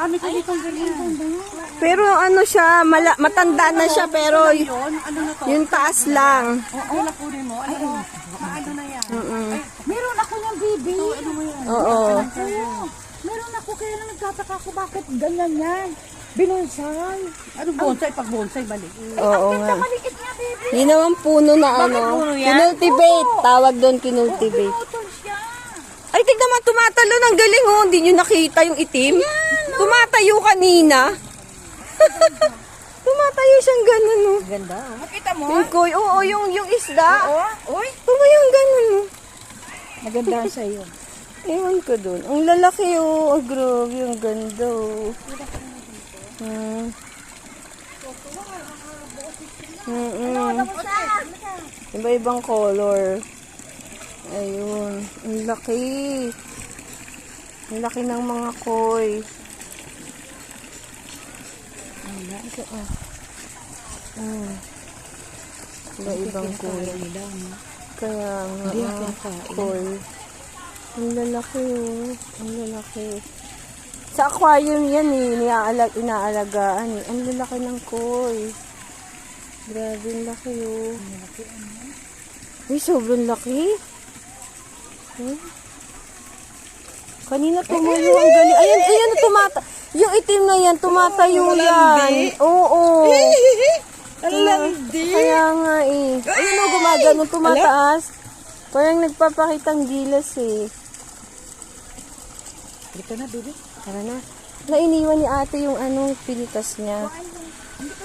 Marami ko ditong ganyan. Pero ano siya, matanda na siya, pero Ano na to? yung taas lang. Oo, nakunin mo. Ano? Maano na yan? Mm-mm. Meron ako ng baby. Ano mo yan? Oo. Meron ako, kaya lang nagtataka ako bakit ganyan yan. Binonsay. Ano bonsai? Pag bonsai, balik. Oo nga. Maliit nga, baby. Yun naman puno na ano. puno yan? Kinultivate. Tawag doon kinultivate. Putol siya. Ay, tignan mo, tumatalo ng galing oh. Hindi nyo nakita yung itim? Tumatayo kanina. Tumatayo siyang ganun oh. Ganda. Makita mo? Yung koy, oo, yung isda. Uy. Tumayang ganun oh. Maganda sa iyo. Ewan ko dun. Ang lalaki oh. Oh, grabe, ang ganda oh. Iba-ibang color. Ayun. Ang laki. Ang laki ng mga koi. Iba-ibang kulay. Kaya nga, koi. Ang lalaki oh. Ang lalaki. Sa aquarium yan eh. Inaalagaan eh. Ang lalaki ng koi. Grabe, ang laki oh. Uy, sobrang laki. Kanina tumulo ang galing. Ayan, yung itim na yan, tumatayo yan. Oo. Ang landi. Kaya nga eh. Ayun o, gumagano, tumataas. Parang nagpapakitang gilas eh. Dito na, baby. Tara na. Nainiwan ni ate yung pinitas niya.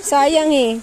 Sayang eh.